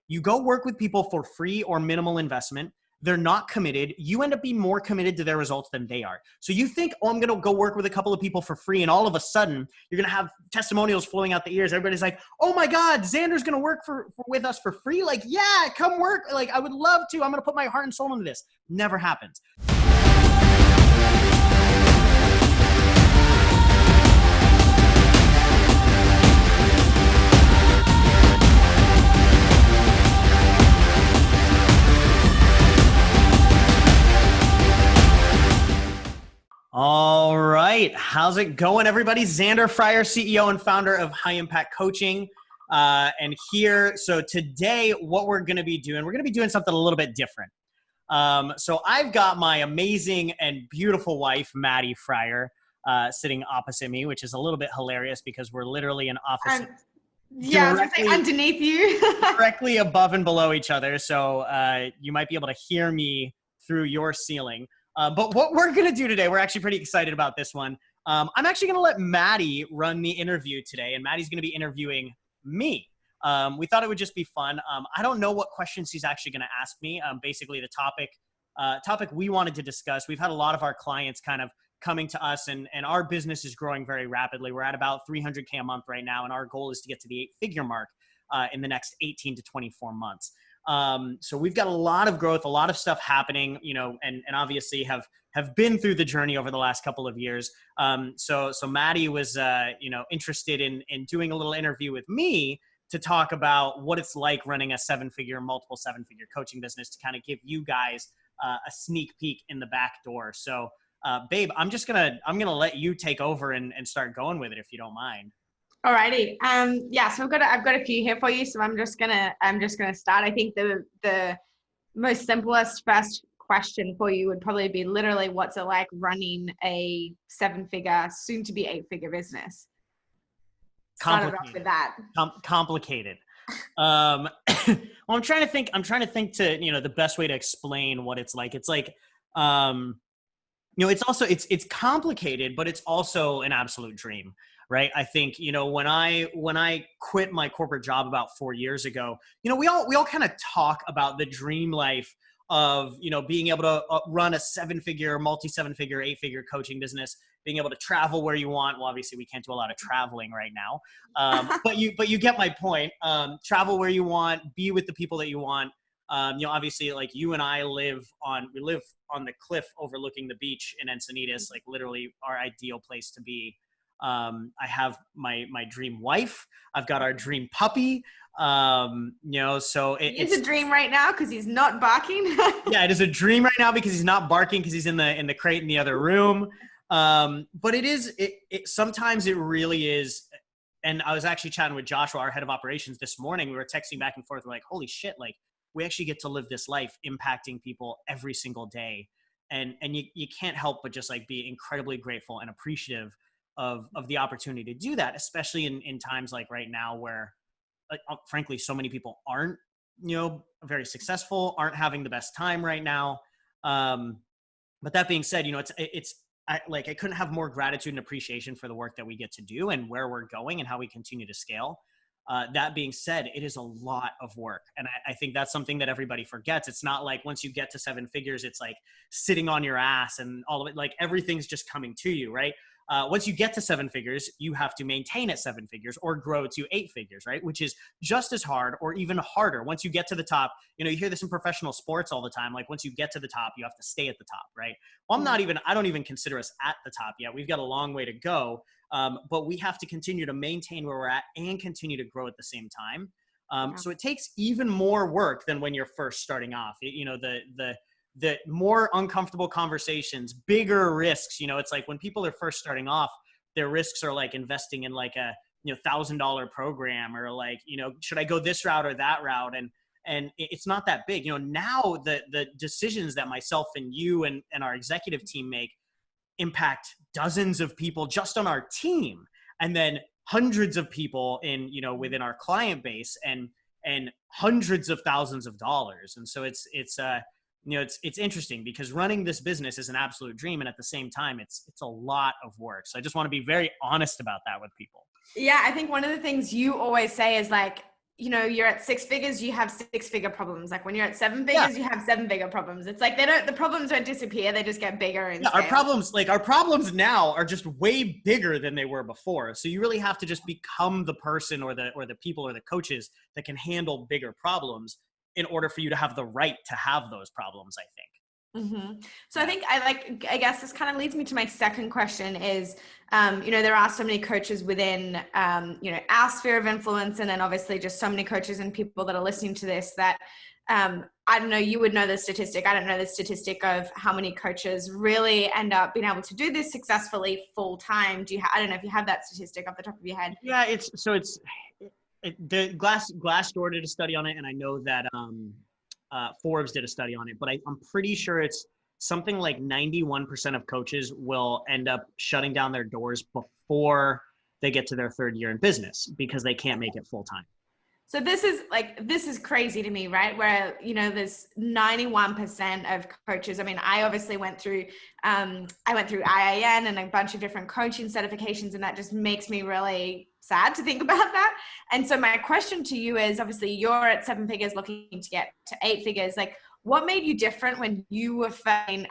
You go work with people for free or minimal investment. They're not committed. You end up being more committed to their results than they are. So you think, oh, I'm going to go work with a couple of people for free. And all of a sudden you're going to have testimonials flowing out the ears. Everybody's like, oh my God, Xander's going to work with us for free. Like, yeah, come work. Like, I would love to. I'm going to put my heart and soul into this. Never happens. All right. How's it going, everybody? Xander Fryer, CEO and founder of High Impact Coaching. So today, what we're going to be doing something a little bit different. So I've got my amazing and beautiful wife, Maddy Fryer, sitting opposite me, which is a little bit hilarious because we're literally in office. Yeah, I was going to say underneath you. Directly above and below each other. So you might be able to hear me through your ceiling. But what we're going to do today, we're actually pretty excited about this one. I'm actually going to let Maddy run the interview today, and Maddy's going to be interviewing me. We thought it would just be fun. I don't know what questions he's actually going to ask me. Basically, the topic we wanted to discuss. We've had a lot of our clients kind of coming to us, and our business is growing very rapidly. We're at about 300K a month right now, and our goal is to get to the 8-figure mark in the next 18 to 24 months. So we've got a lot of growth, a lot of stuff happening, and obviously have been through the journey over the last couple of years. So Maddy was, interested in doing a little interview with me to talk about what it's like running a multiple seven-figure coaching business, to kind of give you guys a sneak peek in the back door. So, babe, I'm going to let you take over and start going with it, if you don't mind. Alrighty. So I've got a few here for you. So I'm just gonna start. I think the most simplest first question for you would probably be literally, what's it like running a 7-figure, soon to be 8-figure business? Started off with that. Complicated. Well, I'm trying to think to, the best way to explain what it's like. It's like, it's complicated, but it's also an absolute dream. Right. I think, when I quit my corporate job about 4 years ago, we all kind of talk about the dream life of, being able to run a 7-figure, multi-7-figure, 8-figure coaching business, being able to travel where you want. Well, obviously we can't do a lot of traveling right now. But you get my point. Travel where you want, be with the people that you want. Obviously, like, you and I live on the cliff overlooking the beach in Encinitas, like literally our ideal place to be. I have my dream wife. I've got our dream puppy. So it's a dream right now because he's not barking. Yeah, it is a dream right now because he's not barking, because he's in the crate in the other room. But sometimes it really is. And I was actually chatting with Joshua, our head of operations, this morning. We were texting back and forth. We're like, holy shit, like, we actually get to live this life impacting people every single day. And you can't help but just like be incredibly grateful and appreciative of the opportunity to do that, especially in times like right now where, frankly, so many people aren't, very successful, aren't having the best time right now. But that being said, I couldn't have more gratitude and appreciation for the work that we get to do and where we're going and how we continue to scale. That being said, it is a lot of work. And I think that's something that everybody forgets. It's not like once you get to 7 figures, it's like sitting on your ass and all of it, like everything's just coming to you, right? Once you get to 7 figures, you have to maintain at 7 figures or grow to 8 figures, right? Which is just as hard or even harder. Once you get to the top, you hear this in professional sports all the time. Like, once you get to the top, you have to stay at the top, right? Well, I don't even consider us at the top yet. We've got a long way to go. But we have to continue to maintain where we're at and continue to grow at the same time. So it takes even more work than when you're first starting off. The more uncomfortable conversations, bigger risks. It's like when people are first starting off, their risks are like investing in like a $1,000 program, or like, should I go this route or that route? And it's not that big. Now the decisions that myself and you and our executive team make impact dozens of people just on our team, and then hundreds of people in, within our client base, and hundreds of thousands of dollars. And so it's interesting because running this business is an absolute dream. And at the same time, it's a lot of work. So I just want to be very honest about that with people. Yeah. I think one of the things you always say is like, you're at 6 figures, you have 6-figure problems. Like when you're at 7 figures, you have 7-figure problems. It's like the problems don't disappear. They just get bigger and our problems now are just way bigger than they were before. So you really have to just become the person or the people or the coaches that can handle bigger problems in order for you to have the right to have those problems, I think. Mm-hmm. So I think I guess this kind of leads me to my second question is, there are so many coaches within, our sphere of influence, and then obviously just so many coaches and people that are listening to this that, I don't know, you would know the statistic. I don't know the statistic of how many coaches really end up being able to do this successfully full time. I don't know if you have that statistic off the top of your head. Yeah, the Glassdoor did a study on it, and I know that, Forbes did a study on it, but I'm pretty sure it's something like 91% of coaches will end up shutting down their doors before they get to their 3rd year in business because they can't make it full time. So this is crazy to me, right? Where, there's 91% of coaches. I mean, I obviously went through IIN and a bunch of different coaching certifications, and that just makes me really sad to think about that. And so my question to you is, obviously you're at 7 figures looking to get to 8 figures. Like, what made you different when you were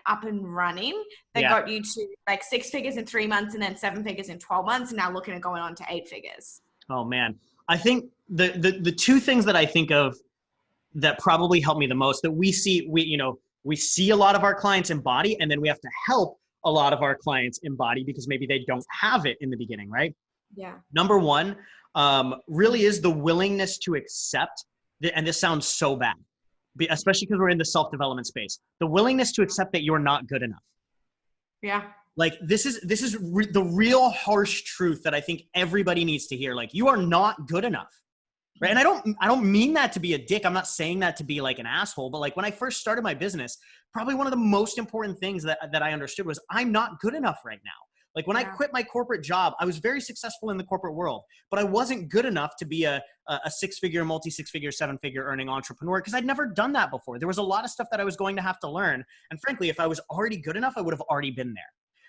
up and running that got you to like 6 figures in 3 months and then 7 figures in 12 months and now looking at going on to 8 figures? Oh man. I think the two things that I think of that probably help me the most that we see a lot of our clients embody, and then we have to help a lot of our clients embody because maybe they don't have it in the beginning, right? Yeah. Number one, really is the willingness to accept, and this sounds so bad, especially because we're in the self-development space, the willingness to accept that you're not good enough. Yeah. Like this is the real harsh truth that I think everybody needs to hear. Like, you are not good enough. Right. And I don't mean that to be a dick. I'm not saying that to be like an asshole, but like when I first started my business, probably one of the most important things that I understood was I'm not good enough right now. Like when I quit my corporate job, I was very successful in the corporate world, but I wasn't good enough to be a 6-figure, multi-6-figure, 7-figure earning entrepreneur because I'd never done that before. There was a lot of stuff that I was going to have to learn. And frankly, if I was already good enough, I would have already been there.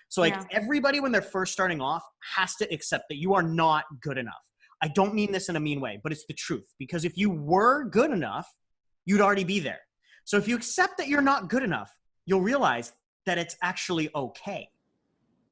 So like everybody, when they're first starting off, has to accept that you are not good enough. I don't mean this in a mean way, but it's the truth. Because if you were good enough, you'd already be there. So if you accept that you're not good enough, you'll realize that it's actually okay.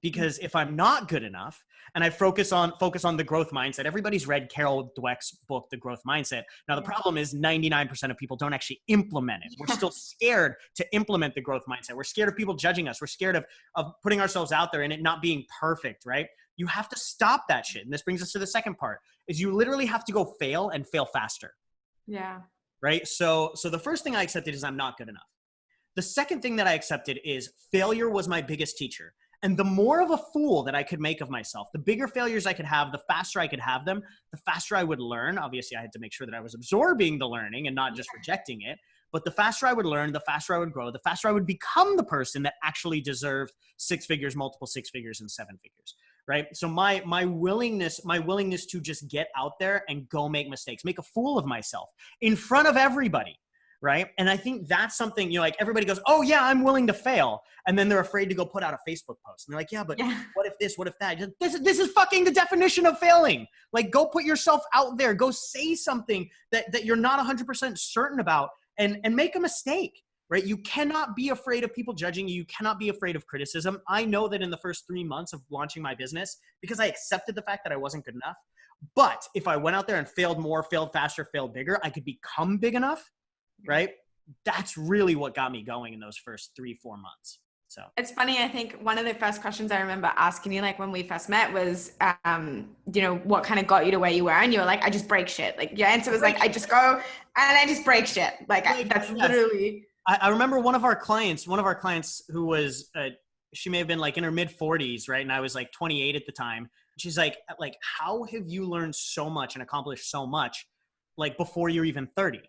Because if I'm not good enough, and I focus on the growth mindset, everybody's read Carol Dweck's book, The Growth Mindset. Now, the problem is 99% of people don't actually implement it. We're still scared to implement the growth mindset. We're scared of people judging us. We're scared of putting ourselves out there and it not being perfect, right? You have to stop that shit. And this brings us to the second part, is you literally have to go fail and fail faster. Yeah. Right? So the first thing I accepted is I'm not good enough. The second thing that I accepted is failure was my biggest teacher. And the more of a fool that I could make of myself, the bigger failures I could have, the faster I could have them, the faster I would learn. Obviously, I had to make sure that I was absorbing the learning and not just rejecting it. But the faster I would learn, the faster I would grow, the faster I would become the person that actually deserved 6 figures, multiple 6 figures, and 7 figures. Right? So my willingness to just get out there and go make mistakes, make a fool of myself in front of everybody. Right? And I think that's something, like everybody goes, oh yeah, I'm willing to fail. And then they're afraid to go put out a Facebook post. And they're like, yeah, but what if this, what if that? This is fucking the definition of failing. Like, go put yourself out there, go say something that you're not 100% certain about and make a mistake, right? You cannot be afraid of people judging you. You cannot be afraid of criticism. I know that in the first 3 months of launching my business, because I accepted the fact that I wasn't good enough. But if I went out there and failed more, failed faster, failed bigger, I could become big enough. Right? That's really what got me going in those first 3-4 months. So it's funny. I think one of the first questions I remember asking you, like when we first met, was, what kind of got you to where you were? And you were like, I just break shit. Like your answer was like, I just go and I just break shit. Like that's literally. I remember one of our clients who was, she may have been like in her mid 40s, right? And I was like 28 at the time. She's like, how have you learned so much and accomplished so much, like before you're even 30?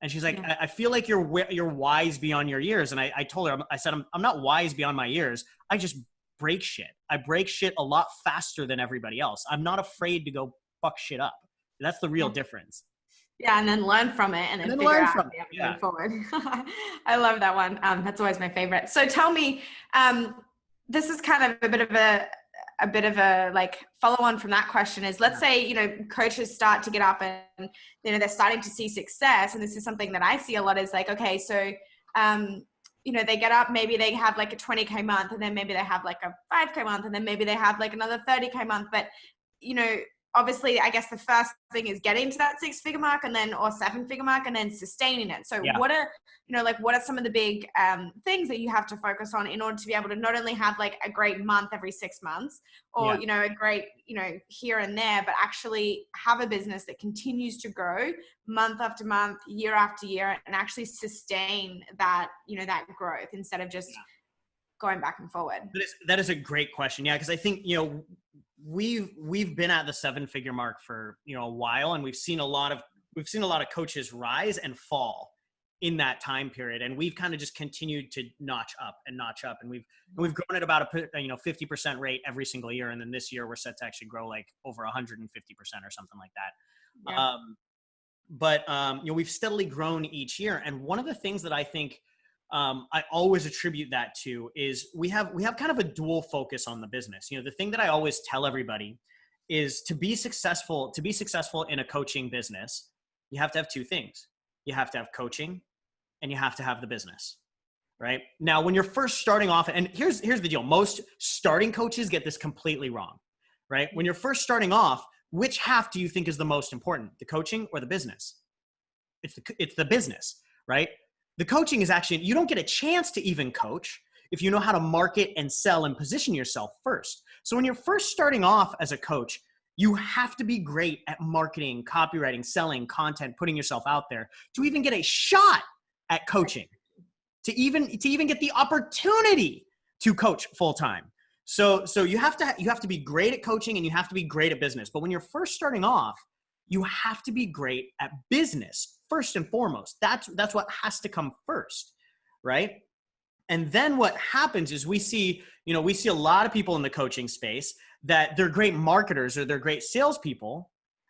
And she's like, I feel like you're wise beyond your years. And I told her, I said, I'm not wise beyond my years. I just break shit. I break shit a lot faster than everybody else. I'm not afraid to go fuck shit up. That's the real difference. Yeah. And then learn from it and then figure out how to move forward. I love that one. That's always my favorite. So tell me, this is kind of a bit of a bit of a like follow on from that question is, let's say, you know, coaches start to get up and, you know, they're starting to see success. And this is something that I see a lot is like, okay, so, you know, they get up, maybe they have like a 20K month, and then maybe they have like a 5K month, and then maybe they have like another 30K month. But, you know, obviously, I guess the first thing is getting to that 6-figure mark, and then, or 7-figure mark, and then sustaining it. So Yeah. what are, you know, like what are some of the big things that you have to focus on in order to be able to not only have like a great month every 6 months, or, you know, a great, you know, here and there, but actually have a business that continues to grow month after month, year after year, and actually sustain that, you know, that growth instead of just going back and forward? That is a great question. Yeah. Cause I think, you know, we've been at the 7-figure mark for, you know, a while, and we've seen a lot of coaches rise and fall in that time period. And we've kind of just continued to notch up. And we've grown at about a, you know, 50% rate every single year. And then this year we're set to actually grow like over 150% or something like that. Yeah. You know, we've steadily grown each year. And one of the things that I think, I always attribute that to is we have kind of a dual focus on the business. You know, the thing that I always tell everybody is to be successful in a coaching business, you have to have two things. You have to have coaching, and you have to have the business, right? Now, when you're first starting off, and here's the deal. Most starting coaches get this completely wrong, right? When you're first starting off, which half do you think is the most important, the coaching or the business? It's the business, right? The coaching is actually, you don't get a chance to even coach if you know how to market and sell and position yourself first. So when you're first starting off as a coach, you have to be great at marketing, copywriting, selling, content, putting yourself out there to even get a shot at coaching, to even get the opportunity to coach full time. So you have to be great at coaching, and you have to be great at business. But when you're first starting off, you have to be great at business first and foremost. That's what has to come first, right? And then what happens is we see a lot of people in the coaching space that they're great marketers or they're great salespeople,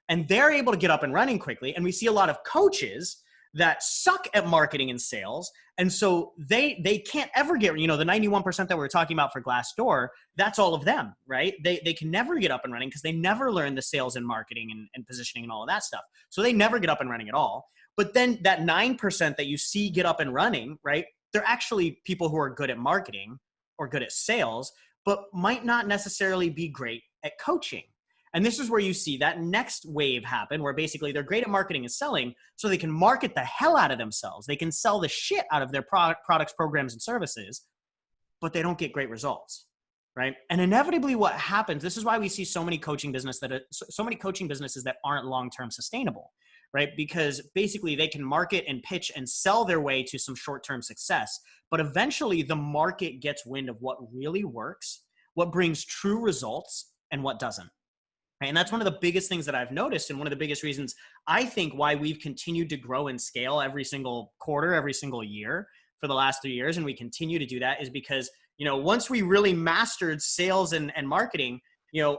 and they're able to get up and running quickly. And we see a lot of coaches that suck at marketing and sales. And so they can't ever get, you know, the 91% that we were talking about for Glassdoor, that's all of them, right? They can never get up and running because they never learn the sales and marketing and positioning and all of that stuff. So they never get up and running at all. But then that 9% that you see get up and running, right? They're actually people who are good at marketing or good at sales, but might not necessarily be great at coaching. And this is where you see that next wave happen, where basically they're great at marketing and selling, so they can market the hell out of themselves. They can sell the shit out of their products, programs, and services, but they don't get great results, right? And inevitably what happens, this is why we see so many coaching businesses that aren't long-term sustainable, right? Because basically they can market and pitch and sell their way to some short-term success, but eventually the market gets wind of what really works, what brings true results, and what doesn't. And that's one of the biggest things that I've noticed, and one of the biggest reasons I think why we've continued to grow and scale every single quarter, every single year for the last 3 years, and we continue to do that, is because, you know, once we really mastered sales and marketing, you know,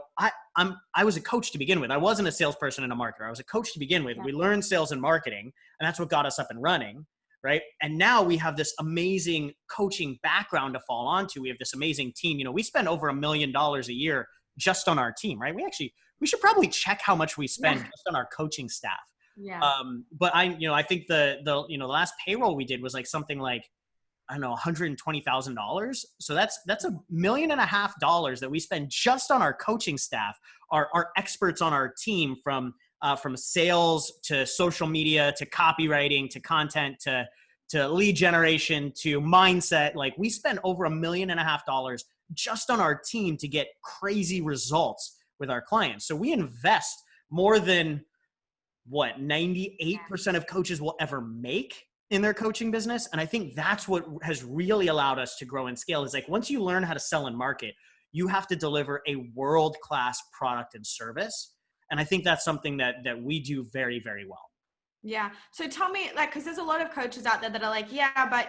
I was a coach to begin with. I wasn't a salesperson and a marketer. I was a coach to begin with. We learned sales and marketing, and that's what got us up and running, right? And now we have this amazing coaching background to fall onto. We have this amazing team. You know, we spend over $1 million a year just on our team, right? We should probably check how much we spend just on our coaching staff. Yeah. But I think the last payroll we did was like something like, I don't know, $120,000. So that's $1.5 million that we spend just on our coaching staff, our experts on our team, from sales to social media to copywriting to content to lead generation to mindset. Like, we spend over $1.5 million just on our team to get crazy results with our clients. So we invest more than what 98% of coaches will ever make in their coaching business. And I think that's what has really allowed us to grow and scale, is like, once you learn how to sell and market, you have to deliver a world-class product and service. And I think that's something that we do very, very well. Yeah. So tell me, like, because there's a lot of coaches out there that are like, yeah, but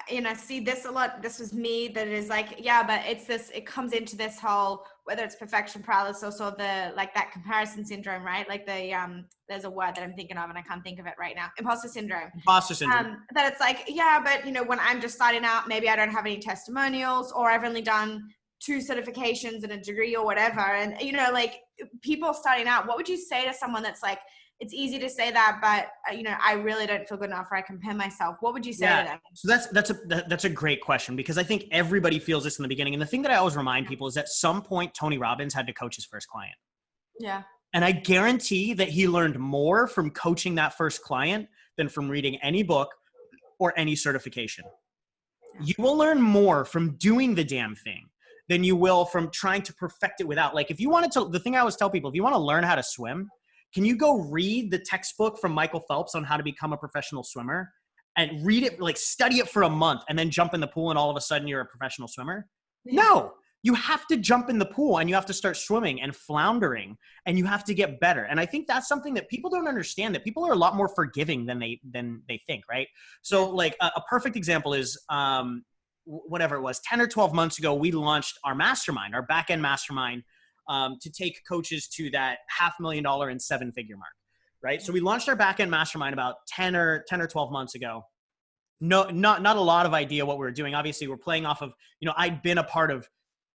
I see this a lot. This was me, that is like, yeah, but it comes into this whole, whether it's perfection paralysis or that comparison syndrome, right? Like there's a word that I'm thinking of and I can't think of it right now. Imposter syndrome. That it's like, yeah, but when I'm just starting out, maybe I don't have any testimonials, or I've only done 2 certifications and a degree or whatever. And, you know, like people starting out, what would you say to someone that's like, it's easy to say that, but you know, I really don't feel good enough, or I compare myself. What would you say to them? So that's a great question, because I think everybody feels this in the beginning. And the thing that I always remind people is at some point, Tony Robbins had to coach his first client. Yeah. And I guarantee that he learned more from coaching that first client than from reading any book or any certification. You will learn more from doing the damn thing than you will from trying to perfect it without. Like if you wanted to, the thing I always tell people, if you want to learn how to swim, can you go read the textbook from Michael Phelps on how to become a professional swimmer and read it, like study it for a month and then jump in the pool and all of a sudden you're a professional swimmer? No, you have to jump in the pool and you have to start swimming and floundering and you have to get better. And I think that's something that people don't understand, that people are a lot more forgiving than they think, right? So like a perfect example is whatever it was, 10 or 12 months ago, we launched our mastermind, our back-end mastermind, to take coaches to that $500,000 and 7-figure mark, right? So we launched our back-end mastermind about 10 or 12 months ago. No, not a lot of idea what we were doing. Obviously, we're playing off of, you know, I'd been a part of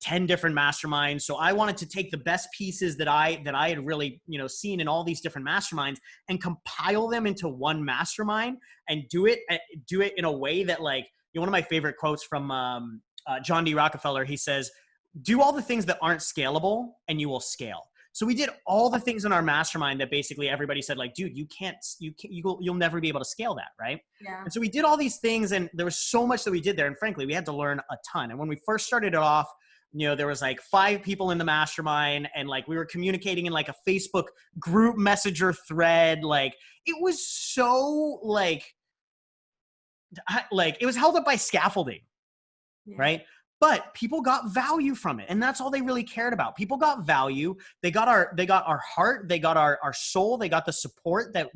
10 different masterminds. So I wanted to take the best pieces that I had really, you know, seen in all these different masterminds and compile them into one mastermind and do it in a way that, like, you know, one of my favorite quotes from John D. Rockefeller, he says, do all the things that aren't scalable and you will scale. So we did all the things in our mastermind that basically everybody said, like, dude, you'll never be able to scale that, right? Yeah. And so we did all these things and there was so much that we did there. And frankly, we had to learn a ton. And when we first started it off, you know, there was like 5 people in the mastermind and like we were communicating in like a Facebook group messenger thread. Like it was so like it was held up by scaffolding, right? But people got value from it. And that's all they really cared about. People got value. They got our heart. They got our soul. They got the support that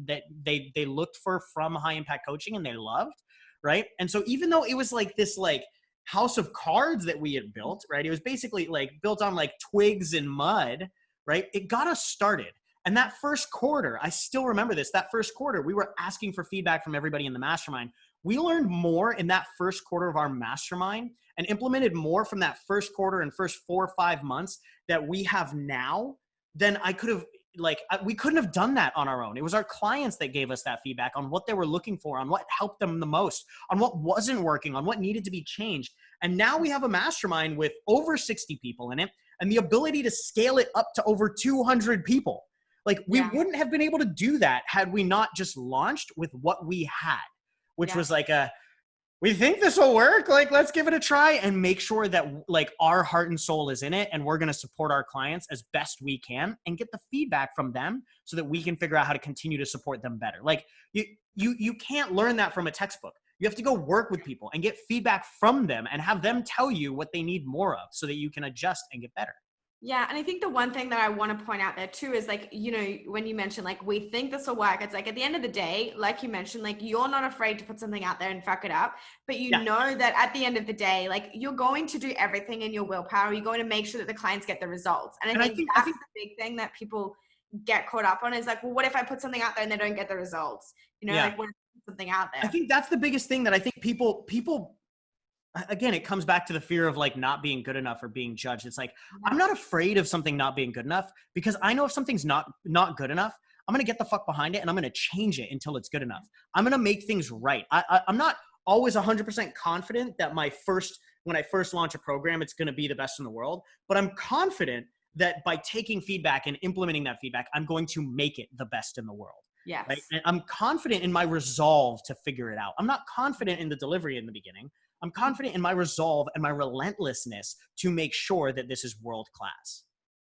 they looked for from high impact coaching and they loved. Right. And so even though it was like this, like house of cards that we had built, right? It was basically like built on like twigs and mud, right? It got us started. And that first quarter, I still remember this, that first quarter, we were asking for feedback from everybody in the mastermind. We learned more in that first quarter of our mastermind and implemented more from that first quarter and first 4 or 5 months that we have now than I could have, like, we couldn't have done that on our own. It was our clients that gave us that feedback on what they were looking for, on what helped them the most, on what wasn't working, on what needed to be changed. And now we have a mastermind with over 60 people in it and the ability to scale it up to over 200 people. Like we wouldn't have been able to do that had we not just launched with what we had, which was like we think this will work. Like, let's give it a try and make sure that like our heart and soul is in it. And we're going to support our clients as best we can and get the feedback from them so that we can figure out how to continue to support them better. Like you can't learn that from a textbook. You have to go work with people and get feedback from them and have them tell you what they need more of so that you can adjust and get better. Yeah. And I think the one thing that I want to point out there too is like, you know, when you mentioned like, we think this will work, it's like at the end of the day, like you mentioned, like you're not afraid to put something out there and fuck it up, but you know that at the end of the day, like you're going to do everything in your willpower. You're going to make sure that the clients get the results. And I think that's the big thing that people get caught up on is like, well, what if I put something out there and they don't get the results? You know, like what if I put something out there? I think that's the biggest thing that I think people again, it comes back to the fear of like not being good enough or being judged. It's like, I'm not afraid of something not being good enough because I know if something's not good enough, I'm going to get the fuck behind it and I'm going to change it until it's good enough. I'm going to make things right. I'm not always 100% confident that when I first launch a program, it's going to be the best in the world, but I'm confident that by taking feedback and implementing that feedback, I'm going to make it the best in the world. Yes. Right? And I'm confident in my resolve to figure it out. I'm not confident in the delivery in the beginning. I'm confident in my resolve and my relentlessness to make sure that this is world class.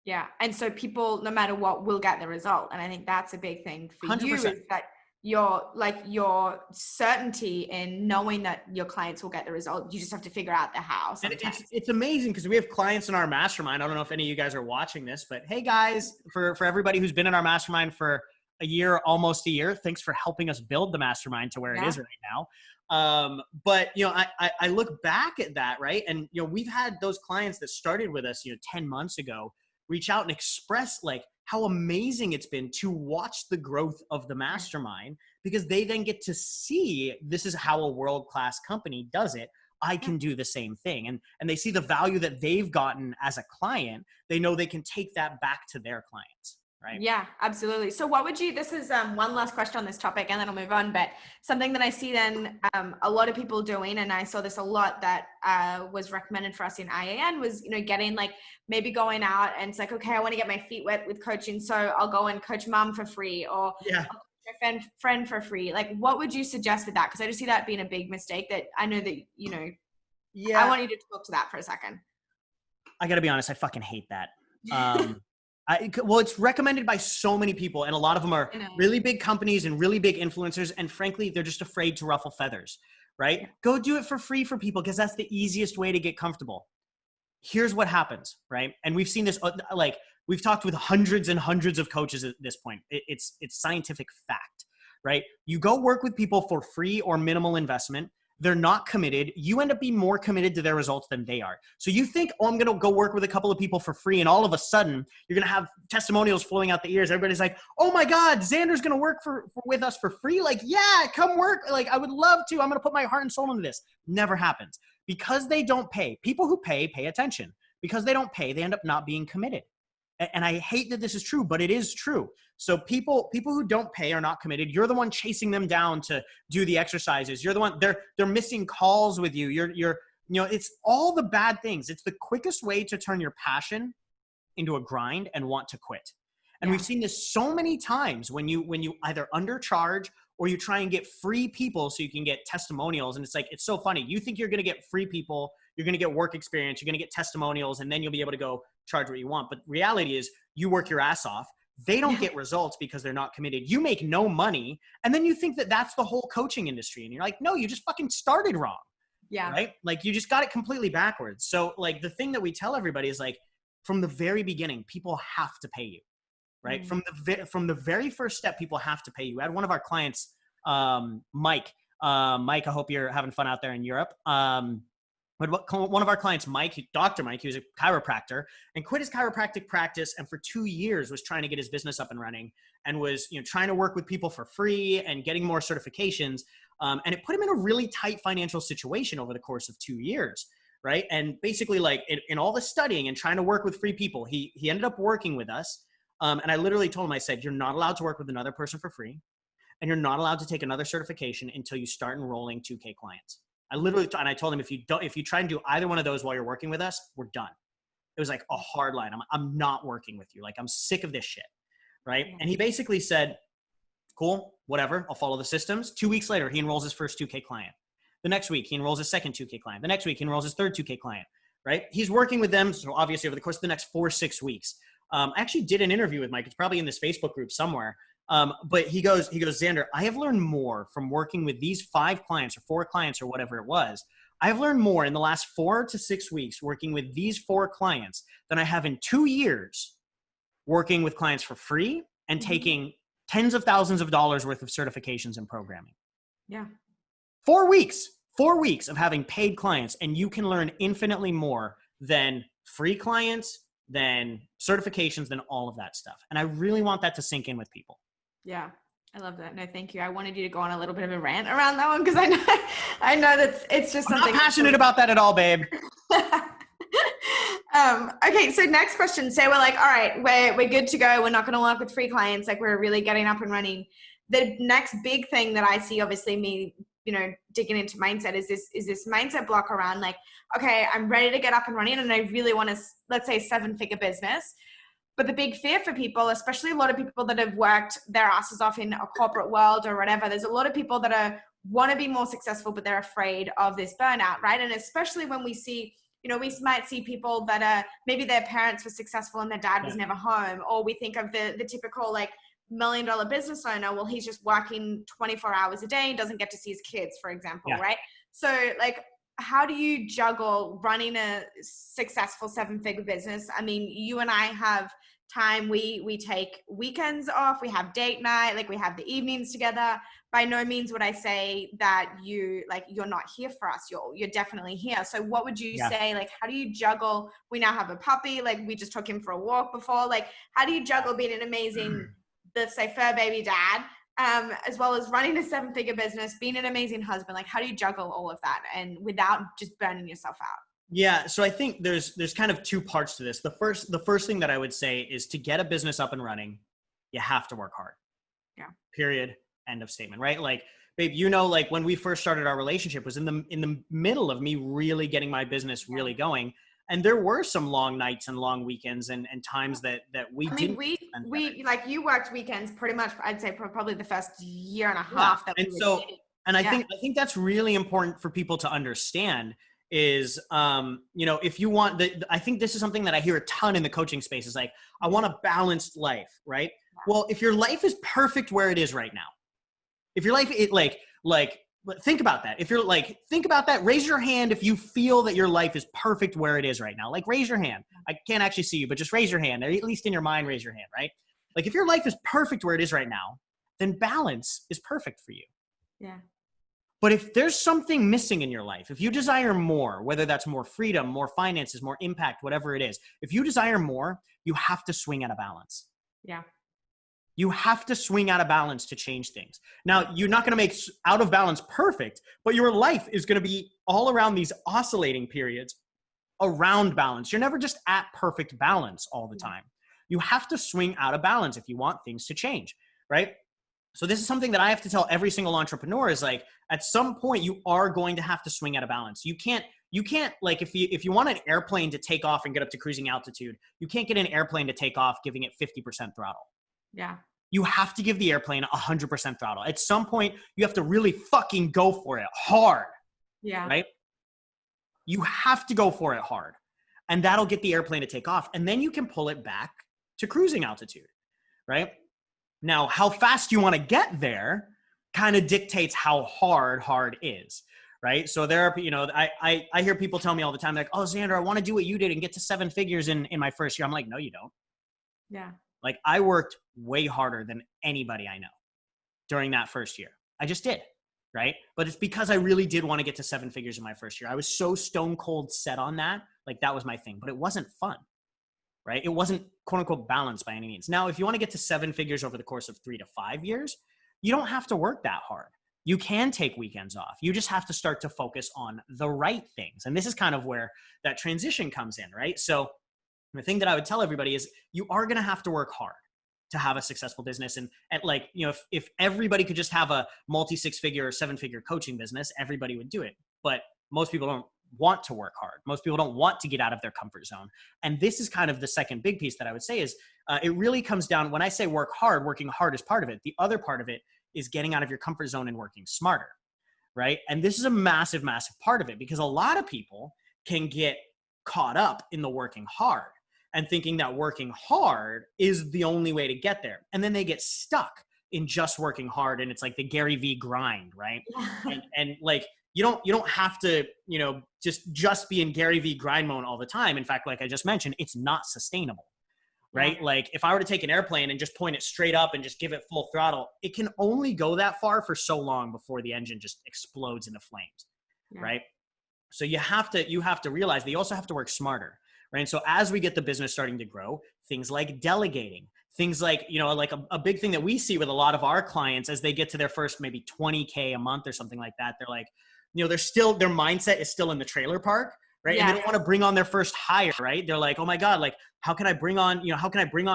Yeah. And so people, no matter what, will get the result. And I think that's a big thing for 100%. You is that your certainty in knowing that your clients will get the result. You just have to figure out the how. And it's amazing because we have clients in our mastermind. I don't know if any of you guys are watching this, but hey guys, for everybody who's been in our mastermind for a year, almost a year, thanks for helping us build the mastermind to where it is right now. But you know, I look back at that, right? And you know, we've had those clients that started with us, you know, 10 months ago, reach out and express like how amazing it's been to watch the growth of the mastermind because they then get to see this is how a world-class company does it I can do the same thing. And they see the value that they've gotten as a client. They know they can take that back to their clients. Right. Yeah, absolutely. So what would you, this is one last question on this topic and then I'll move on, but something that I see then a lot of people doing, and I saw this a lot that was recommended for us in IAN was, getting like maybe going out and it's like, okay, I want to get my feet wet with coaching. So I'll go and coach mom for free or yeah. I'll coach my friend for free. Like what would you suggest with that? Because I just see that being a big mistake that I know that, yeah. I want you to talk to that for a second. I gotta be honest. I fucking hate that. Well, it's recommended by so many people, and a lot of them are really big companies and really big influencers. And frankly, they're just afraid to ruffle feathers, right? Yeah. Go do it for free for people because that's the easiest way to get comfortable. Here's what happens, right? And we've seen this, like we've talked with hundreds and hundreds of coaches at this point. It's scientific fact, right? You go work with people for free or minimal investment. They're not committed. You end up being more committed to their results than they are. So you think, oh, I'm going to go work with a couple of people for free. And all of a sudden you're going to have testimonials flowing out the ears. Everybody's like, oh my God, Xander's going to work with us for free. Like, yeah, come work. Like, I would love to. I'm going to put my heart and soul into this. Never happens because they don't pay. People who pay attention. Because they don't pay, they end up not being committed. And I hate that this is true, but it is true. So people who don't pay are not committed. You're the one chasing them down to do the exercises. You're the one, they're missing calls with you. It's all the bad things. It's the quickest way to turn your passion into a grind and want to quit. And we've seen this so many times when you either undercharge or you try and get free people so you can get testimonials. And it's like, it's so funny. You think you're going to get free people, you're going to get work experience, you're going to get testimonials, and then you'll be able to go charge what you want. But reality is you work your ass off. They don't get results because they're not committed. You make no money. And then you think that that's the whole coaching industry. And you're like, no, you just fucking started wrong. Yeah. Right. Like you just got it completely backwards. So like the thing that we tell everybody is like, from the very beginning, people have to pay you. Right. Mm-hmm. From the very first step, people have to pay you. I had one of our clients, Mike, I hope you're having fun out there in Europe. One of our clients, Dr. Mike, he was a chiropractor and quit his chiropractic practice. And for 2 years was trying to get his business up and running and was, trying to work with people for free and getting more certifications. And it put him in a really tight financial situation over the course of 2 years. Right. And basically like in all the studying and trying to work with free people, he ended up working with us. And I literally told him, I said, you're not allowed to work with another person for free. And you're not allowed to take another certification until you start enrolling 2K clients. I told him, if you try and do either one of those while you're working with us, we're done. It was like a hard line. I'm not working with you. Like, I'm sick of this shit. Right. And he basically said, cool, whatever. I'll follow the systems. 2 weeks later, he enrolls his first 2K client. The next week, he enrolls his second 2K client. The next week, he enrolls his third 2K client. Right. He's working with them. So obviously over the course of the next 4-6 weeks, I actually did an interview with Mike. It's probably in this Facebook group somewhere. But he goes, Xander, I have learned more from working with these 5 clients or 4 clients or whatever it was. I've learned more in the last 4 to 6 weeks working with these 4 clients than I have in 2 years working with clients for free and taking tens of thousands of dollars worth of certifications and programming. Yeah. 4 weeks of having paid clients, and you can learn infinitely more than free clients, than certifications, than all of that stuff. And I really want that to sink in with people. Yeah, I love that. No, thank you. I wanted you to go on a little bit of a rant around that one because I know that it's just something. I'm not passionate about that at all, babe. Okay, so next question. Say we're like, all right, we're good to go. We're not going to work with free clients. Like, we're really getting up and running. The next big thing that I see, obviously, me, digging into mindset is this mindset block around like, okay, I'm ready to get up and running, and I really want to, let's say, 7-figure business. But the big fear for people, especially a lot of people that have worked their asses off in a corporate world or whatever, there's a lot of people that want to be more successful, but they're afraid of this burnout, right? And especially when we see, we might see people that are, maybe their parents were successful and their dad was never home. Or we think of the typical like $1 million business owner. Well, he's just working 24 hours a day and doesn't get to see his kids, for example, right? So like, how do you juggle running a successful 7-figure business? I mean, you and I have time. We take weekends off. We have date night. Like, we have the evenings together. By no means would I say that you're not here for us. You're definitely here. So what would you say? Like, how do you juggle? We now have a puppy. Like, we just took him for a walk before. Like, how do you juggle being an amazing, let's say, fur baby dad as well as running a 7-figure business, being an amazing husband? Like, how do you juggle all of that and without just burning yourself out? Yeah. So I think there's kind of two parts to this. The first thing that I would say is to get a business up and running, you have to work hard. Yeah. Period. End of statement. Right. Like, babe, you know, like when we first started our relationship was in the middle of me really getting my business really going. And there were some long nights and long weekends and times that we didn't. We like, you worked weekends pretty much, I'd say, for probably the first year and a Yeah. half that And we were so, dating. and I think that's really important for people to understand is, you know, if you want I think this is something that I hear a ton in the coaching space is like, I want a balanced life, right? Well, if your life is perfect where it is right now, if your life, think about that. If you're like, think about that, raise your hand if you feel that your life is perfect where it is right now. Like, raise your hand. I can't actually see you, but just raise your hand. At least in your mind, raise your hand, right? Like, if your life is perfect where it is right now, then balance is perfect for you. Yeah. But if there's something missing in your life, if you desire more, whether that's more freedom, more finances, more impact, whatever it is, if you desire more, you have to swing at a balance. Yeah. You have to swing out of balance to change things. Now, you're not going to make out of balance perfect, but your life is going to be all around these oscillating periods around balance. You're never just at perfect balance all the time. You have to swing out of balance if you want things to change, right? So this is something that I have to tell every single entrepreneur is like, at some point you are going to have to swing out of balance. You can't like, if you want an airplane to take off and get up to cruising altitude, you can't get an airplane to take off giving it 50% throttle. Yeah. You have to give the airplane 100% throttle. At some point, you have to really fucking go for it hard. Yeah. Right? You have to go for it hard. And that'll get the airplane to take off. And then you can pull it back to cruising altitude. Right? Now, how fast you want to get there kind of dictates how hard is. Right? So there are, you know, I hear people tell me all the time, like, oh, Xander, I want to do what you did and get to 7 figures in my first year. I'm like, no, you don't. Yeah. Like, I worked way harder than anybody I know during that first year. I just did, right? But it's because I really did want to get to 7 figures in my first year. I was so stone cold set on that. Like, that was my thing, but it wasn't fun, right? It wasn't quote unquote balanced by any means. Now, if you want to get to 7 figures over the course of 3 to 5 years, you don't have to work that hard. You can take weekends off. You just have to start to focus on the right things. And this is kind of where that transition comes in, right? So the thing that I would tell everybody is you are going to have to work hard to have a successful business. And at, like, you know, if everybody could just have a multi 6-figure or 7-figure coaching business, everybody would do it. But most people don't want to work hard. Most people don't want to get out of their comfort zone. And this is kind of the second big piece that I would say is it really comes down, when I say work hard, working hard is part of it. The other part of it is getting out of your comfort zone and working smarter, right? And this is a massive, massive part of it, because a lot of people can get caught up in the working hard and thinking that working hard is the only way to get there. And then they get stuck in just working hard. And it's like the Gary V grind, right? And like, you don't have to, you know, just be in Gary V grind mode all the time. In fact, like I just mentioned, it's not sustainable, right? Yeah. Like, if I were to take an airplane and just point it straight up and just give it full throttle, it can only go that far for so long before the engine just explodes into flames, right? So you have to realize that you also have to work smarter. Right. And so as we get the business starting to grow, things like delegating, things like, you know, like a big thing that we see with a lot of our clients as they get to their first maybe 20K a month or something like that, they're like, you know, their mindset is still in the trailer park, right? Yeah. And they don't want to bring on their first hire, right? They're like, oh my God, like, how can I bring on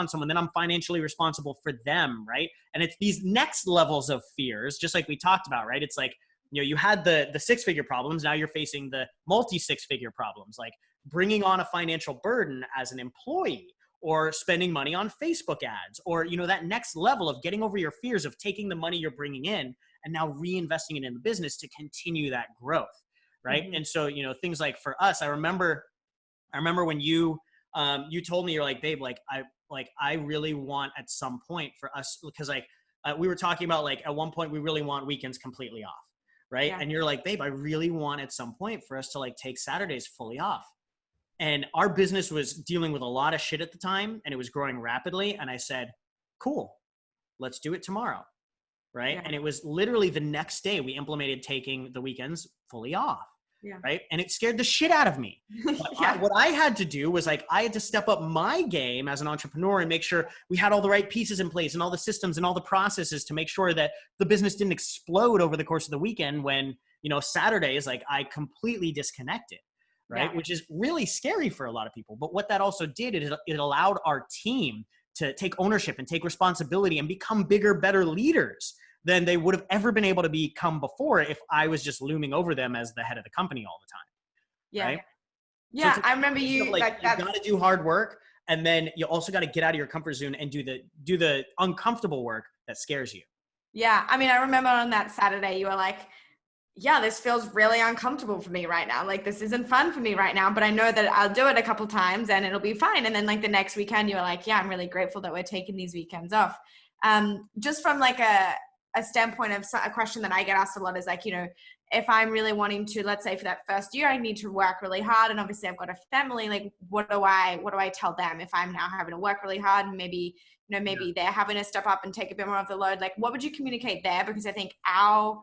someone? Then I'm financially responsible for them, right? And it's these next levels of fears, just like we talked about, right? It's like, you know, you had the 6-figure problems. Now you're facing the multi 6-figure problems, like bringing on a financial burden as an employee, or spending money on Facebook ads, or, you know, that next level of getting over your fears of taking the money you're bringing in and now reinvesting it in the business to continue that growth. Right. Mm-hmm. And so, you know, things like for us, I remember when you told me, you're like, babe, I really want at some point for us, because like we were talking about, like, at one point we really want weekends completely off. Right. Yeah. And you're like, babe, I really want at some point for us to like take Saturdays fully off. And our business was dealing with a lot of shit at the time, and it was growing rapidly. And I said, cool, let's do it tomorrow. Right. Yeah. And it was literally the next day we implemented taking the weekends fully off. Yeah. right? And it scared the shit out of me. But what I had to do was like, I had to step up my game as an entrepreneur and make sure we had all the right pieces in place and all the systems and all the processes to make sure that the business didn't explode over the course of the weekend when, Saturday is like, I completely disconnected, right? Yeah. Which is really scary for a lot of people. But what that also did is it allowed our team to take ownership and take responsibility and become bigger, better leaders than they would have ever been able to become before if I was just looming over them as the head of the company all the time. Yeah. Right? Yeah. So I remember you like you got to do hard work, and then you also got to get out of your comfort zone and do the uncomfortable work that scares you. Yeah. I mean, I remember on that Saturday, you were like, yeah, this feels really uncomfortable for me right now. Like, this isn't fun for me right now, but I know that I'll do it a couple times and it'll be fine. And then like the next weekend, you were like, yeah, I'm really grateful that we're taking these weekends off. Just from like a standpoint of a question that I get asked a lot is like, if I'm really wanting to, let's say for that first year, I need to work really hard. And obviously I've got a family, like, what do I tell them if I'm now having to work really hard and maybe they're having to step up and take a bit more of the load? Like, what would you communicate there? Because I think our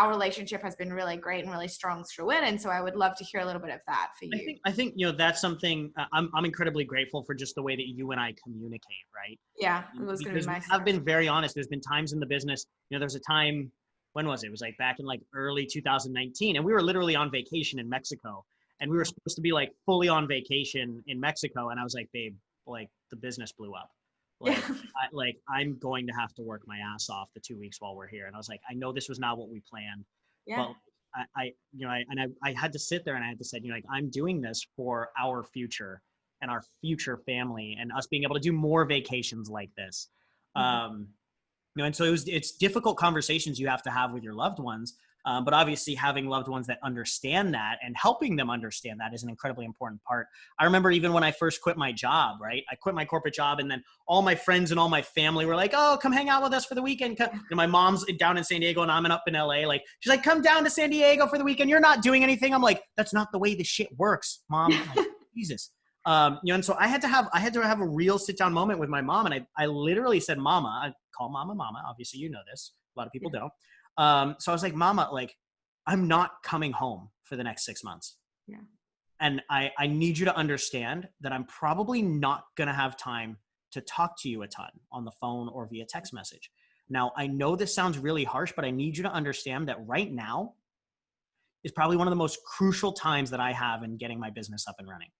relationship has been really great and really strong through it. And so I would love to hear a little bit of that for you. I think that's something I'm incredibly grateful for, just the way that you and I communicate, right? Yeah, it was going to be my I've been very honest. There's been times in the business, there's a time, when was it? It was like back in like early 2019, and we were literally on vacation in Mexico, and we were supposed to be like fully on vacation in Mexico. And I was like, babe, like the business blew up. Like, I'm going to have to work my ass off the 2 weeks while we're here. And I was like, I know this was not what we planned, but I had to sit there and I had to say, like, I'm doing this for our future and our future family and us being able to do more vacations like this. Mm-hmm. And so it's difficult conversations you have to have with your loved ones. But obviously having loved ones that understand that and helping them understand that is an incredibly important part. I remember even when I first quit my job, right? I quit my corporate job, and then all my friends and all my family were like, oh, come hang out with us for the weekend. My mom's down in San Diego and I'm up in LA. Like, she's like, come down to San Diego for the weekend. You're not doing anything. I'm like, that's not the way this shit works, Mom. Like, Jesus. And so I had to have a real sit down moment with my mom. And I literally said, Mama. I call Mama, obviously, you know this, a lot of people don't. So I was like, Mama, like, I'm not coming home for the next 6 months. Yeah. And I need you to understand that I'm probably not going to have time to talk to you a ton on the phone or via text message. Now, I know this sounds really harsh, but I need you to understand that right now is probably one of the most crucial times that I have in getting my business up and running.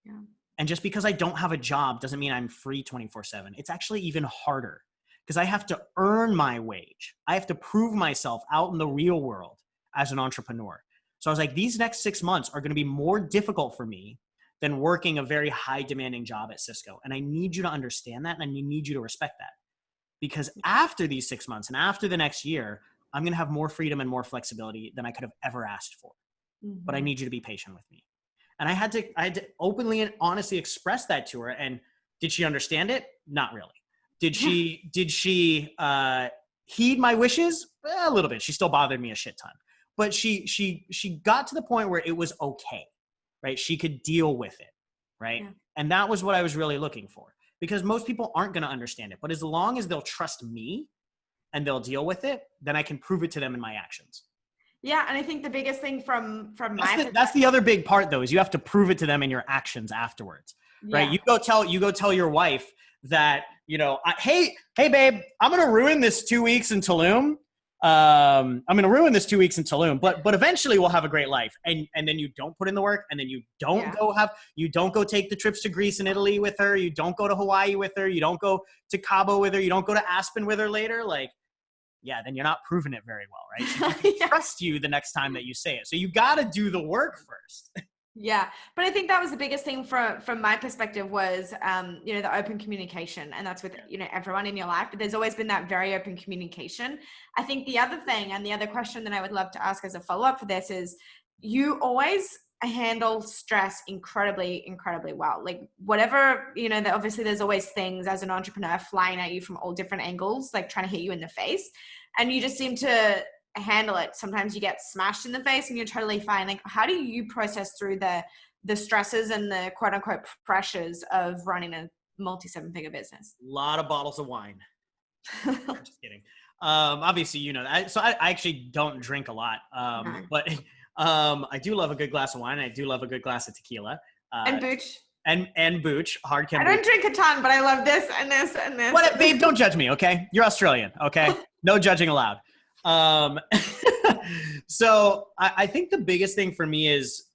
Yeah. And just because I don't have a job doesn't mean I'm free 24/7. It's actually even harder, because I have to earn my wage. I have to prove myself out in the real world as an entrepreneur. So I was like, these next 6 months are going to be more difficult for me than working a very high demanding job at Cisco. And I need you to understand that, and I need you to respect that. Because after these 6 months and after the next year, I'm going to have more freedom and more flexibility than I could have ever asked for. Mm-hmm. But I need you to be patient with me. And I had to openly and honestly express that to her. And did she understand it? Not really. Did she heed my wishes? A little bit. She still bothered me a shit ton. But she got to the point where it was okay, right? She could deal with it, right? Yeah. And that was what I was really looking for, because most people aren't going to understand it. But as long as they'll trust me and they'll deal with it, then I can prove it to them in my actions. Yeah, and I think the biggest thing from that's the other big part, though, is you have to prove it to them in your actions afterwards, right? You go tell your wife that, hey babe, I'm gonna ruin this 2 weeks in Tulum. I'm gonna ruin this 2 weeks in Tulum, but eventually we'll have a great life. And then you don't put in the work, and then you don't go take the trips to Greece and Italy with her. You don't go to Hawaii with her. You don't go to Cabo with her. You don't go to Aspen with her later. Like, yeah, then you're not proving it very well, right? She can trust you the next time that you say it. So you got to do the work first. Yeah. But I think that was the biggest thing from my perspective was, the open communication, and that's with, everyone in your life, but there's always been that very open communication. I think the other thing, and the other question that I would love to ask as a follow-up for this is, you always handle stress incredibly, incredibly well. Like whatever, obviously there's always things as an entrepreneur flying at you from all different angles, like trying to hit you in the face. And you just seem to handle it. Sometimes you get smashed in the face and you're totally fine. Like, how do you process through the stresses and the quote unquote pressures of running a multi-7-figure business? A lot of bottles of wine. I'm just kidding. Obviously, so I actually don't drink a lot. But I do love a good glass of wine. I do love a good glass of tequila. And booch. And booch, hard can. I don't drink a ton, but I love this and this and this. What, babe? Don't judge me, okay? You're Australian, okay? No judging allowed. So I think the biggest thing for me is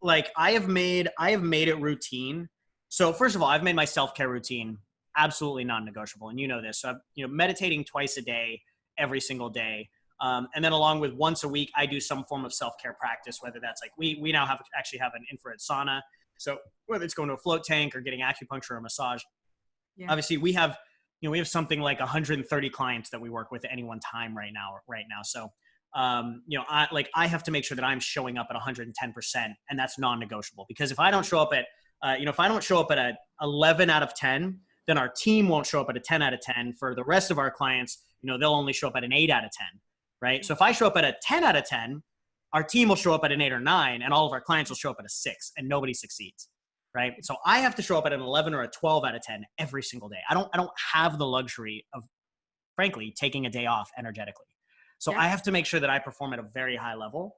like I have made it routine. So first of all, I've made my self-care routine absolutely non-negotiable, and you know this. So I'm meditating twice a day, every single day. And then along with once a week, I do some form of self-care practice, whether that's like we now actually have an infrared sauna. So whether it's going to a float tank or getting acupuncture or massage, obviously we have something like 130 clients that we work with at any one time right now. So, I have to make sure that I'm showing up at 110%, and that's non-negotiable, because if I don't show up at, if I don't show up at a 11 out of 10, then our team won't show up at a 10 out of 10. For the rest of our clients, they'll only show up at an 8 out of 10. Right. So if I show up at a 10 out of 10, our team will show up at an 8 or 9, and all of our clients will show up at a 6, and nobody succeeds. Right. So I have to show up at an 11 or a 12 out of 10 every single day. I don't have the luxury of, frankly, taking a day off energetically. So I have to make sure that I perform at a very high level,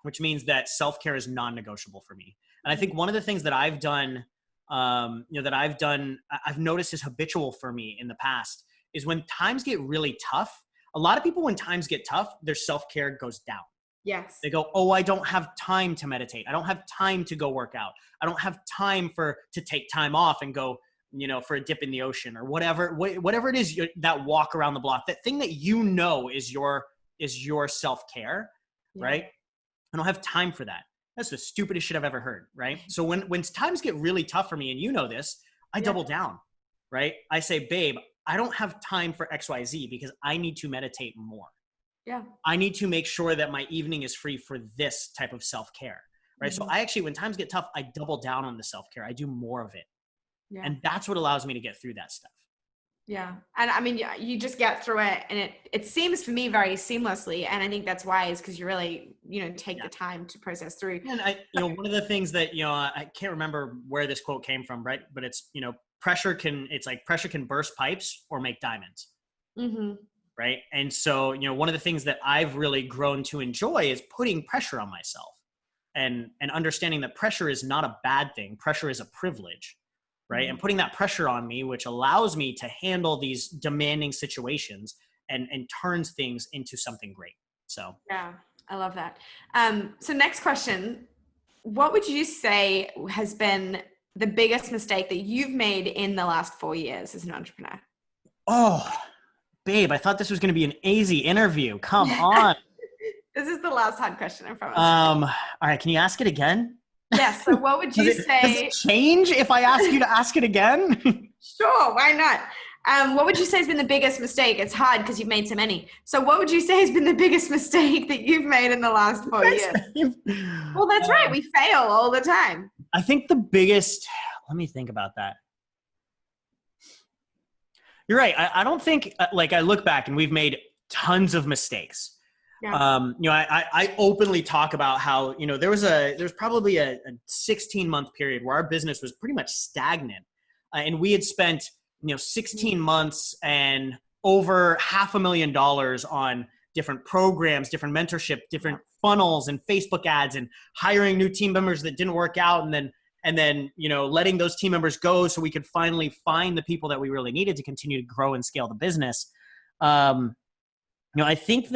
which means that self-care is non-negotiable for me. And I think one of the things that I've done, I've noticed is habitual for me in the past, is when times get really tough. A lot of people, when times get tough, their self-care goes down. Yes. They go, oh, I don't have time to meditate. I don't have time to go work out. I don't have time to take time off and go, for a dip in the ocean or whatever it is, that walk around the block, that thing that is your self-care, right? I don't have time for that. That's the stupidest shit I've ever heard, right? So when times get really tough for me, and you know this, I double down, right? I say, babe, I don't have time for XYZ because I need to meditate more. Yeah. I need to make sure that my evening is free for this type of self-care, right? Mm-hmm. So I actually, when times get tough, I double down on the self-care. I do more of it. Yeah. And that's what allows me to get through that stuff. Yeah. And I mean, you just get through it, and it seems for me very seamlessly. And I think that's wise, because you really, take the time to process through. And one of the things that, I can't remember where this quote came from, right? But it's, pressure can burst pipes or make diamonds. Mm-hmm. Right. And so, one of the things that I've really grown to enjoy is putting pressure on myself, and understanding that pressure is not a bad thing. Pressure is a privilege. Right. Mm-hmm. And putting that pressure on me, which allows me to handle these demanding situations and turns things into something great. So, yeah, I love that. So next question, what would you say has been the biggest mistake that you've made in the last 4 years as an entrepreneur? Oh, babe, I thought this was going to be an easy interview. Come on. This is the last hard question, I promise. All right. Can you ask it again? Yes. So what would you say? Does it change if I ask you to ask it again? Sure. Why not? What would you say has been the biggest mistake? It's hard because you've made so many. So what would you say has been the biggest mistake that you've made in the last 4 years? Well, that's right. We fail all the time. I think the biggest, let me think about that. You're right. I don't think, I look back and we've made tons of mistakes. Yeah. I openly talk about how, there's probably a 16-month period where our business was pretty much stagnant. And we had spent, 16 months and over $500,000 on different programs, different mentorship, different funnels and Facebook ads, and hiring new team members that didn't work out. And then, letting those team members go so we could finally find the people that we really needed to continue to grow and scale the business. I think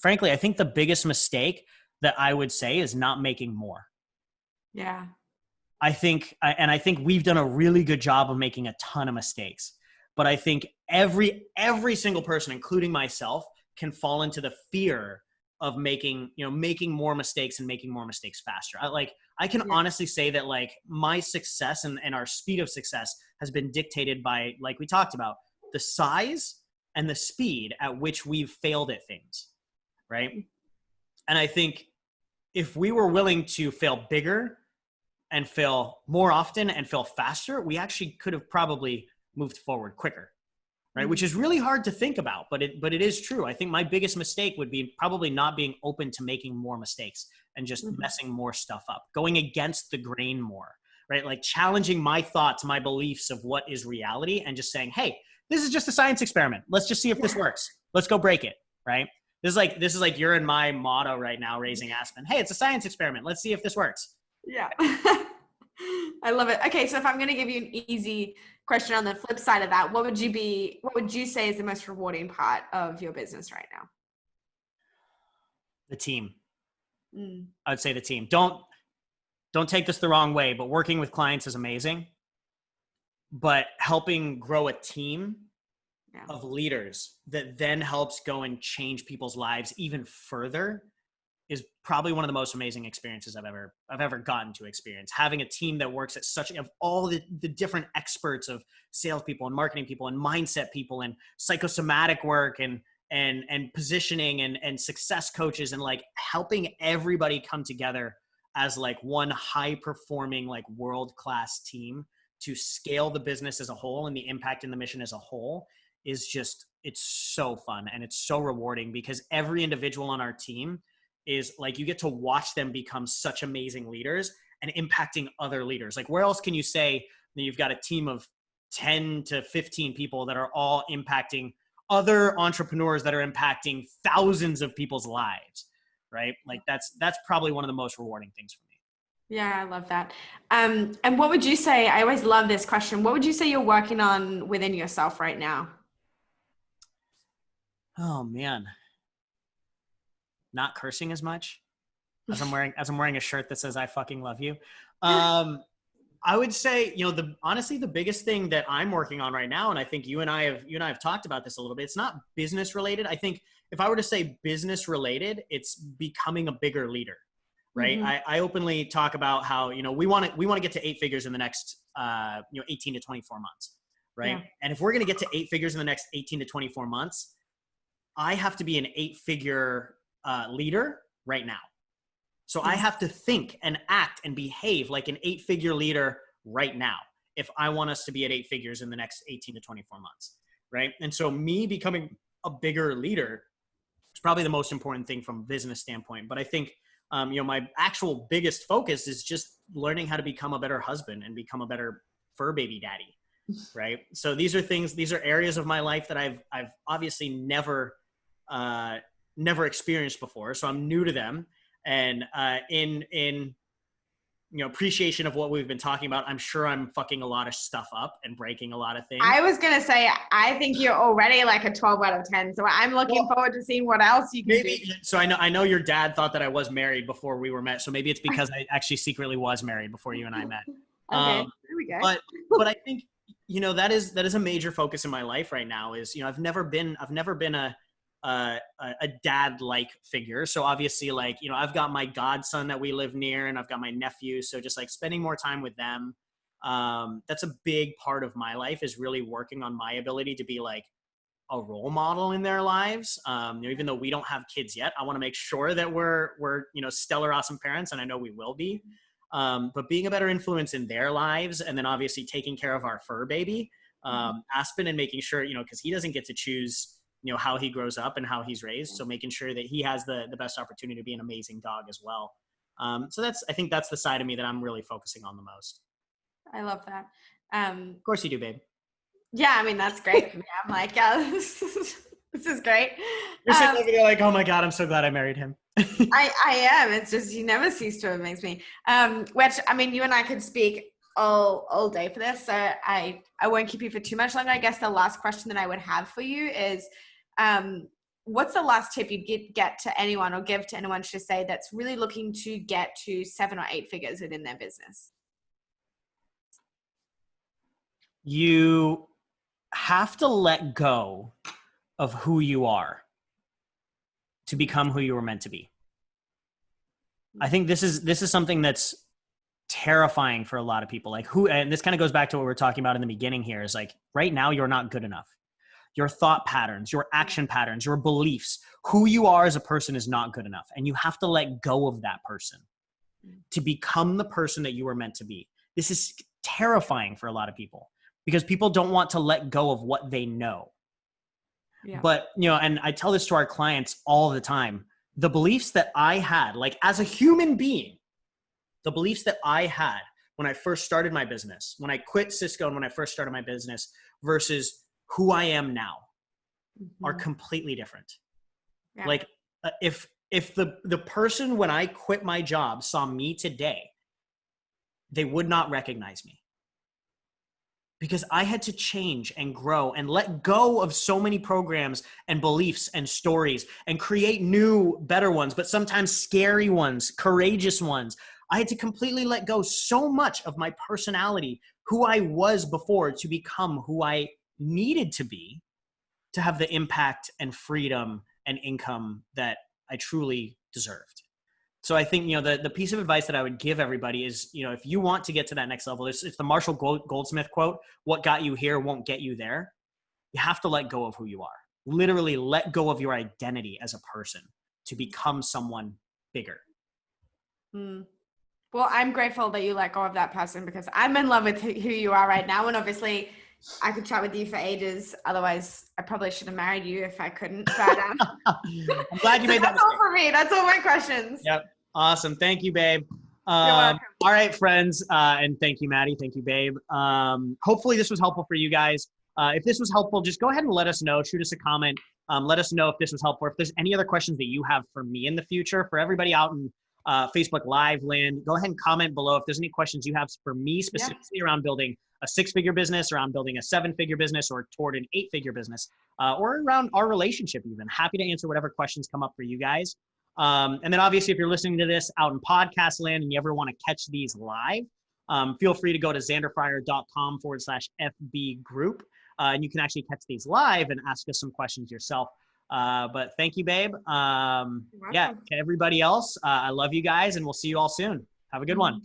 frankly, I think the biggest mistake that I would say is not making more. Yeah. I think we've done a really good job of making a ton of mistakes, but I think every single person, including myself, can fall into the fear of making more mistakes and making more mistakes faster. I can honestly say that my success and our speed of success has been dictated by, like we talked about, the size and the speed at which we've failed at things. Right. And I think if we were willing to fail bigger and fail more often and fail faster, we actually could have probably moved forward quicker. Right. Mm-hmm. Which is really hard to think about, but it is true. I think my biggest mistake would be probably not being open to making more mistakes and just messing more stuff up, going against the grain more, right? Like challenging my thoughts, my beliefs of what is reality, and just saying, hey, this is just a science experiment. Let's just see if this works. Let's go break it. Right. This is like you're in my motto right now, Raising Aspen. Hey, it's a science experiment. Let's see if this works. Yeah. I love it. Okay, so if I'm going to give you an easy question on the flip side of that, what would you say is the most rewarding part of your business right now? The team. Mm. I would say the team. Don't take this the wrong way, but working with clients is amazing. But helping grow a team of leaders that then helps go and change people's lives even further is probably one of the most amazing experiences I've ever gotten to experience. Having a team that works at of all the different experts of salespeople and marketing people and mindset people and psychosomatic work and positioning and success coaches, and like helping everybody come together as like one high performing, like world-class team to scale the business as a whole and the impact and the mission as a whole is just, it's so fun. And it's so rewarding because every individual on our team is like, you get to watch them become such amazing leaders and impacting other leaders. Like where else can you say that you've got a team of 10 to 15 people that are all impacting other entrepreneurs that are impacting thousands of people's lives, right? Like that's probably one of the most rewarding things for me. Yeah, I love that. And what would you say, I always love this question, what would you say you're working on within yourself right now? Oh man. Not cursing as much as I'm wearing a shirt that says I fucking love you. I would say, honestly, the biggest thing that I'm working on right now, and I think you and I have talked about this a little bit, it's not business related. I think if I were to say business related, it's becoming a bigger leader, right? Mm-hmm. I openly talk about how, we want to get to 8 figures in the next, 18 to 24 months, right? Yeah. And if we're going to get to 8 figures in the next 18 to 24 months, I have to be an 8-figure leader right now. So I have to think and act and behave like an 8-figure leader right now if I want us to be at 8 figures in the next 18 to 24 months, right? And so me becoming a bigger leader is probably the most important thing from a business standpoint. But I think, my actual biggest focus is just learning how to become a better husband and become a better fur baby daddy, right? So these are areas of my life that I've obviously never experienced before. So I'm new to them. And in appreciation of what we've been talking about, I'm sure I'm fucking a lot of stuff up and breaking a lot of things. I was going to say, I think you're already like a 12 out of 10. So I'm looking forward to seeing what else you can do. So I know your dad thought that I was married before we were met. So maybe it's because I actually secretly was married before you and I met. Okay, there we go. But I think, that is a major focus in my life right now is, I've never been a dad-like figure. So obviously, like, I've got my godson that we live near and I've got my nephew. So just like spending more time with them. That's a big part of my life, is really working on my ability to be like a role model in their lives. Even though we don't have kids yet, I want to make sure that we're stellar, awesome parents. And I know we will be, but being a better influence in their lives. And then obviously taking care of our fur baby, Aspen, and making sure, cause he doesn't get to choose, how he grows up and how he's raised. So making sure that he has the best opportunity to be an amazing dog as well. So I think that's the side of me that I'm really focusing on the most. I love that. Of course you do, babe. Yeah. I mean, that's great for me. I'm like, yeah, this is great. You're sitting over there like, oh my God, I'm so glad I married him. I am. It's just, you never cease to amaze me. Which, I mean, you and I could speak all day for this. So I won't keep you for too much longer. I guess the last question that I would have for you is, what's the last tip you'd get to anyone or give to anyone to say that's really looking to get to 7 or 8 figures within their business? You have to let go of who you are to become who you were meant to be. I think this is something that's terrifying for a lot of people. Like and this kind of goes back to what we were talking about in the beginning here, is like, right now you're not good enough. Your thought patterns, your action patterns, your beliefs, who you are as a person is not good enough. And you have to let go of that person to become the person that you were meant to be. This is terrifying for a lot of people because people don't want to let go of what they know. Yeah. But, and I tell this to our clients all the time, the beliefs that I had, like as a human being, the beliefs that I had when I first started my business, when I quit Cisco and when I first started my business versus who I am now are completely different. Yeah. Like if the person when I quit my job saw me today, they would not recognize me. Because I had to change and grow and let go of so many programs and beliefs and stories and create new, better ones, but sometimes scary ones, courageous ones. I had to completely let go so much of my personality, who I was before, to become who I needed to be to have the impact and freedom and income that I truly deserved. So I think, the piece of advice that I would give everybody is, if you want to get to that next level, it's the Marshall Goldsmith quote, what got you here won't get you there. You have to let go of who you are. Literally let go of your identity as a person to become someone bigger. Well, I'm grateful that you let go of that person, because I'm in love with who you are right now. And obviously I could chat with you for ages. Otherwise I probably should have married you if I couldn't, but I'm glad you made that that's mistake. all for me. That's all my questions. Yep. Awesome. Thank you, babe. You're welcome. All right, friends. And thank you, Maddy. Thank you, babe. Hopefully this was helpful for you guys. If this was helpful, just go ahead and let us know. Shoot us a comment. Let us know if this was helpful. If there's any other questions that you have for me in the future, for everybody out in Facebook Live land, go ahead and comment below if there's any questions you have for me specifically around building a 6-figure business, around building a 7-figure business, or toward an 8-figure business, or around our relationship even. Happy to answer whatever questions come up for you guys. And then obviously if you're listening to this out in podcast land and you ever want to catch these live, feel free to go to xanderfryer.com/FB group. And you can actually catch these live and ask us some questions yourself. But thank you, babe. Yeah, to everybody else, I love you guys and we'll see you all soon. Have a good one.